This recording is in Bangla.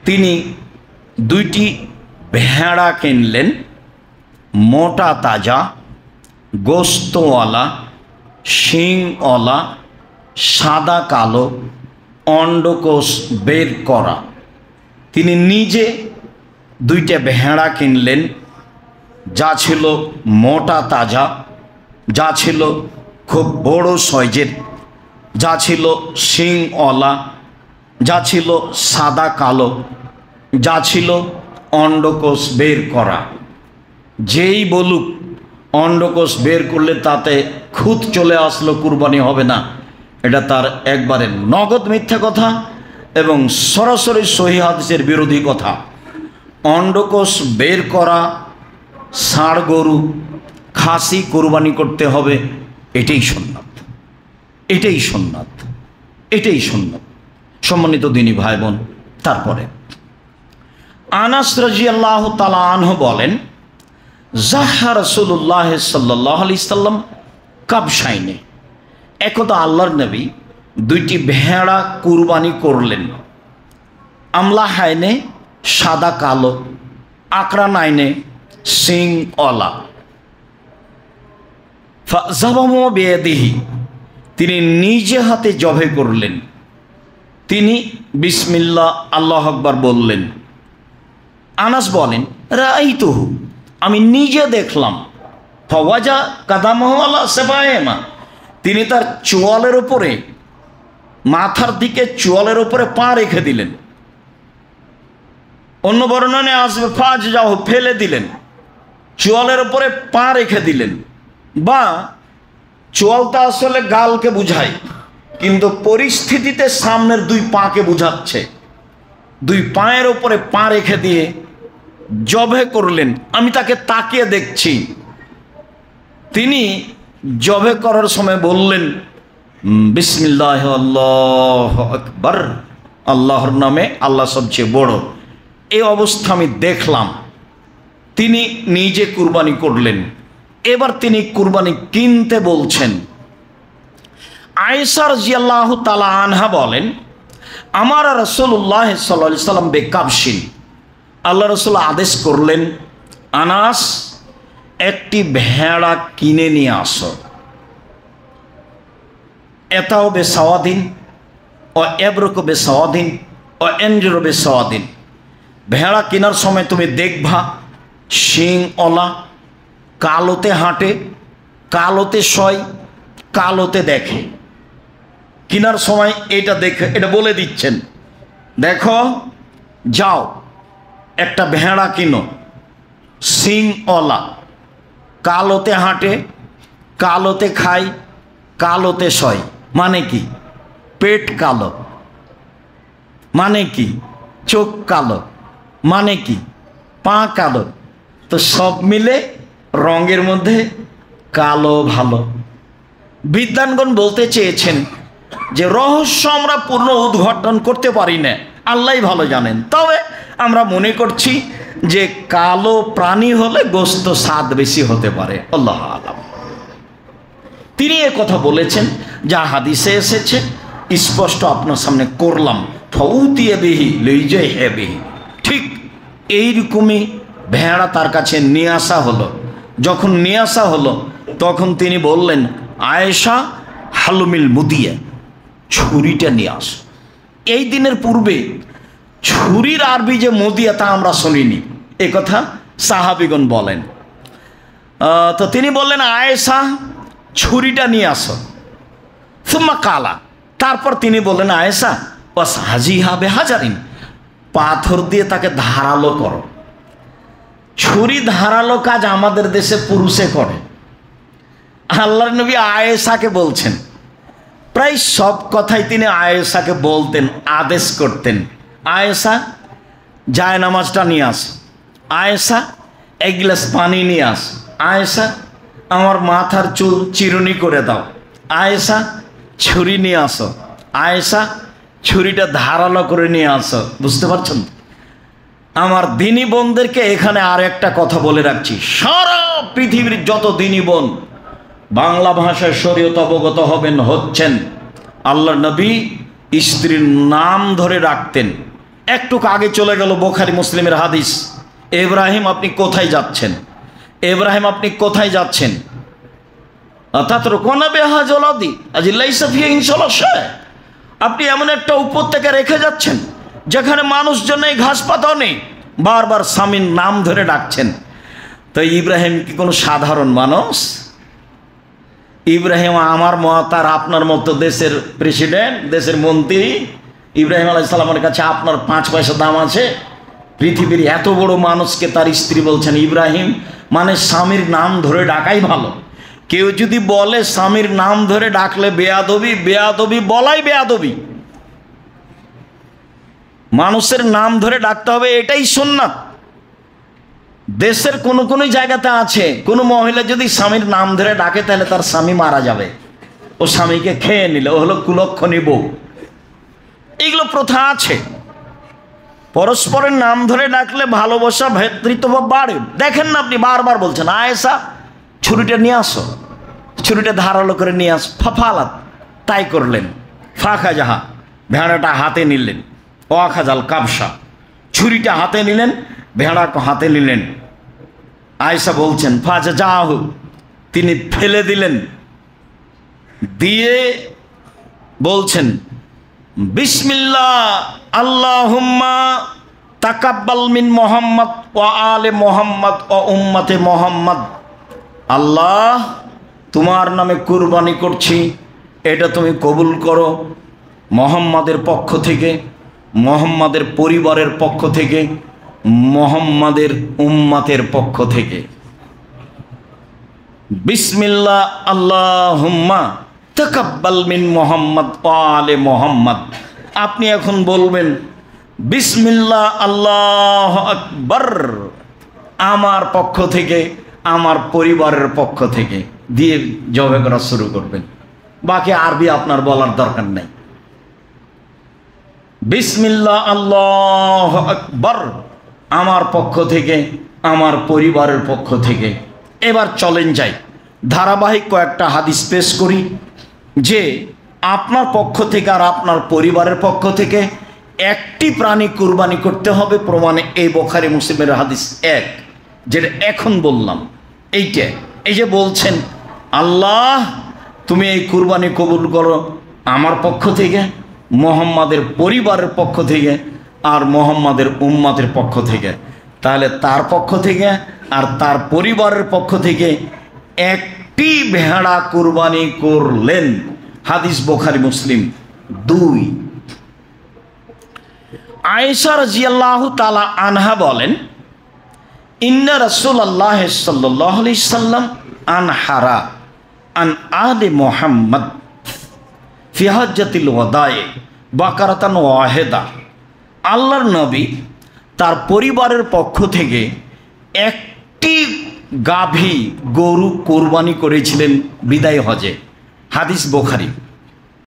তিনি দুইটি ভেড়া কিনলেন, মোটা তাজা, গোস্তওয়ালা, শিংওয়ালা, সাদা কালো, অন্ডকোষ বের করা। তিনি নিজে দুইটা ভেড়া কিনলেন, যা ছিল মোটা তাজা, যা ছিল খুব বড় সাইজের, যা ছিল শিংওয়ালা, যা ছিল সাদা কালো, যা ছিল অন্ডকোষ বের করা। যেই বলুক অন্ডকোষ বের করলে তাতে খুঁত চলে আসলো কুরবানি হবে না, এটা তার একবারে নগদ মিথ্যা কথা এবং সরাসরি সহিহ হাদিসের বিরোধী কথা। অন্ডকোষ বের করা ষাঁড় গরু খাসি কুরবানি করতে হবে, এটাই সুন্নাত, এটাই সুন্নাত, এটাই সুন্নাত। সম্মানিত দিনী ভাই বোন, তারপরে আনাস রাদিয়াল্লাহু তাআলা আনহু বলেন, যাহা রাসূলুল্লাহ সাল্লাল্লাহু আলাইহি সাল্লাম কাবশাইনে, একদা আল্লাহর নবী দুইটি ভেড়া কুরবানি করলেন। আমলাহাইনে সাদা কালো, আকরানাইনে শিংওয়ালা। ফাযাবাহু বিয়াদিহি, তিনি নিজে হাতে জবে করলেন। তিনি বিসমিল্লাহ আল্লাহু আকবার বললেন। আনাস বলেন, রাআইতুহু, আমি নিজে দেখলাম। ফাওয়াজা কাদামাহু আলা সাবায়েমা, তিনি তার চোয়ালের উপরে, মাথার দিকে চোয়ালের উপরে পা রেখে দিলেন। অন্য বর্ণনায় আসবে ফাজজাহু, ফেলে দিলেন, চোয়ালের উপরে পা রেখে দিলেন। বা চোয়ালটা আসলে গালকে বুঝায়, কিন্তু পরিস্থিতিতে সামনের দুই পাকে বুঝাচ্ছে। দুই পায়ের উপরে পা রেখে দিয়ে জবে করলেন। আমি তাকে তাকিয়ে দেখছি। তিনি জবে করার সময় বললেন, বিসমিল্লাহ আল্লাহু আকবার, আল্লাহর নামে, আল্লাহ সবচেয়ে বড়। এই অবস্থা আমি দেখলাম। তিনি নিজে কুরবানি করলেন। এবার তিনি কুরবানি কিনতে বলছেন। আয়েশা রাদিয়াল্লাহু তাআলা আনহা বলেন, আমার রাসূলুল্লাহ সাল্লাল্লাহু আলাইহি সাল্লাম বেকাবশিন, আল্লাহ রাসূল আদেশ করলেন, আনাস একটি ভেড়া কিনে নিয়ে আসো। এটাও বেসাওয়াদিন ও এবরক বেসাওয়াদিন ও এনজর বেসাওয়াদিন। ভেড়া কেনার সময় তুমি দেখবা শিংওয়ালা, কালোতে হাঁটে, কালোতে শয়, কালোতে দেখে। কেনার সময় এটা দেখে, এটা বলে দিচ্ছেন, দেখো যাও একটা ভেড়া কিনো, শিংওয়ালা, কালোতে হাঁটে, কালোতে খায়, কালোতে শয়। মানে কি? পেট কালো। মানে কি? চোখ কালো। মানে কি? পা কালো। তো সব মিলে রঙের মধ্যে কালো ভালো। বিদ্বানগণ বলতে চেয়েছেন যে রহস্য আমরা পূর্ণ উদ্ঘাটন করতে পারি না, আল্লাহই ভালো জানেন। তবে আমরা মনে করছি যে কালো প্রাণী হলে গোস্ত স্বাদ বেশি হতে পারে, আল্লাহ আলাম। তিনি এ কথা বলেছেন, যা হাদিসে এসেছে স্পষ্ট আপনার সামনে করলাম। ফউতিয়া বিহি লইজে হে বিহি, ঠিক এইরকমই ভেড়া তার কাছে নিয়ে আসা হলো। যখন নিয়ে আসা হলো তখন তিনি বললেন, আয়েশা হালুমিল মুদিয়া, ছুরিটা নিয়ে আস। এই দিনের পূর্বে ছুরির আরবি যে মুদিয়া তা আমরা শুনিনি, এ কথা সাহাবিগণ বলেন। তো তিনি বললেন, আয়েশা ছুরিটা নিয়ে আসো। সুম্মা কালা, তারপর তিনি বললেন, আয়েশা ওয়াস হাজিহা বেহাজারিন, পাথর দিয়ে তাকে ধারালো করো। ছুরি ধারালো কাজ আমাদের দেশে পুরুষে করে। আল্লাহর নবী আয়েশাকে বলছেন, প্রায় সব কথাই তিনি আয়েশাকে বলতেন, আদেশ করতেন। আয়েশা জায় নামাজটা নিয়ে আস, আয়েশা এক গ্লাস পানি নিয়ে আস, আয়েশা আমার মাথার চুল চিরুনি করে দাও, আয়েশা ছুরি নিয়ে আসো, আয়েশা ছুরিটা ধারালো করে নিয়ে আসো। বুঝতে পারছেন? আমার দিনী বোনদেরকে এখানে আর একটা কথা বলে রাখছি, সারা পৃথিবীর যত দিনী বোন বাংলা ভাষায় শরীয়ত অবগত হচ্ছেন, আল্লাহর নবী স্ত্রীর নাম ধরে রাখতেন। একটু আগে চলে গেল বুখারী মুসলিমের হাদিস, ইব্রাহিম আপনি কোথায় যাচ্ছেন, ইব্রাহিম আপনি কোথায় যাচ্ছেন, আপনি এমন একটা উপত্যকা রেখে যাচ্ছেন যেখানে মানুষজন নেই, ঘাস পাতাও নেই, বারবার স্বামীর নাম ধরে ডাকছেন। তো ইব্রাহিম কি কোনো সাধারণ মানুষ? ইব্রাহিম আমার মত আর আপনার মতো দেশের প্রেসিডেন্ট, দেশের মন্ত্রী। ইব্রাহিম আলাইহিস সালামের কাছে আপনার 5 পয়সা দাম আছে? পৃথিবীর এত বড় মানুষকে তার স্ত্রী বলছেন ইব্রাহিম, মানে স্বামীর নাম ধরে ডাকাই ভালো। কেউ যদি বলে স্বামীর নাম ধরে ডাকলে বেয়াদবি, বেয়াদবি বলাই বেয়াদবি। মানুষের নাম ধরে ডাকতে হবে, এটাই সুন্নাত। দেশের কোনো কোনো জায়গাতে আছে, কোনো মহিলা যদি স্বামীর নাম ধরে ডাকে তাহলে তার স্বামী মারা যাবে, ও স্বামীকে খেয়ে নিলে, ও হলো কুলক্ষণী বউ। এগুলো প্রথা আছে। পরস্পরের নাম ধরে ডাকলে ভালোবাসা, ভ্রাতৃত্বভাব বাড়ে। দেখেন না, আপনি বারবার বলছেন আয়েশা ছুরিটা নিয়ে আসো, ছুরিটা ধারালো করে নিয়ে আস, ফাফালাত, তাই করলেন। ফাঁকা যাহা, ভেড়াটা হাতে নিলেন, ওয়াখাজাল কাবসা, ছুরিটা হাতে নিলেন, ভেড়াকে হাতে নিলেন। আয়েশা বলছেন ফাজা যাহু, তিনি ফেলে দিলেন, দিয়ে বলছেন বিসমিল্লাহ আল্লাহুম্মা তাকাব্বাল মিন মুহাম্মদ ওয়া আলে মুহাম্মদ ওয়া উম্মতে মুহাম্মদ। আল্লাহ, তোমার নামে কুরবানি করছি, এটা তুমি কবুল করো মুহাম্মাদের পক্ষ থেকে, মুহাম্মাদের পরিবারের পক্ষ থেকে, মুহাম্মাদের উম্মতের পক্ষ থেকে। বিসমিল্লাহ আল্লাহুম্মা তাকাব্বাল মিন মুহাম্মদ ওয়া আলে মুহাম্মদ। আপনি এখন বলবেন বিসমিল্লাহ আল্লাহু আকবার, আমার পক্ষ থেকে, আমার পরিবারের পক্ষ থেকে, দিয়ে জবে করা শুরু করবেন। বাকি আরবি আপনার বলার দরকার নেই। বিসমিল্লাহ আল্লাহু আকবার, আমার পক্ষ থেকে, আমার পরিবারের পক্ষ থেকে। এবার চলেন যাই, ধারাবাহিক কয়েকটা হাদিস পেশ করি যে আপনার পক্ষ থেকে আর আপনার পরিবারের পক্ষ থেকে একটি প্রাণী কুরবানি করতে হবে। প্রমাণে এই বুখারী মুসলিমের হাদিস 1, যেটা এখন বললাম, এইটা। এই যে বলছেন আল্লাহ তুমি এই কুরবানি কবুল করো আমার পক্ষ থেকে, মুহাম্মাদের পরিবারের পক্ষ থেকে, আর মুহাম্মাদের উম্মতের পক্ষ থেকে। তাহলে তার পক্ষ থেকে আর তার পরিবারের পক্ষ থেকে একটি ভেড়া কুরবানি করলেন। হাদিস বুখারী মুসলিম 2। আয়েশা রাদিয়াল্লাহু তাআলা আনহা বলেন ইন্না রাসূলুল্লাহ সাল্লাল্লাহু আলাইহি সাল্লাম আনহারা আন আলি মুহাম্মদ ফি হজ্জাতিল ওয়াদায়ে বাকারাতান ওয়াহিদা। আল্লাহর নবী তার পরিবারের পক্ষ থেকে একটি গাভী গরু কোরবানি করেছিলেন বিদায় হজে। হাদিস বুখারী।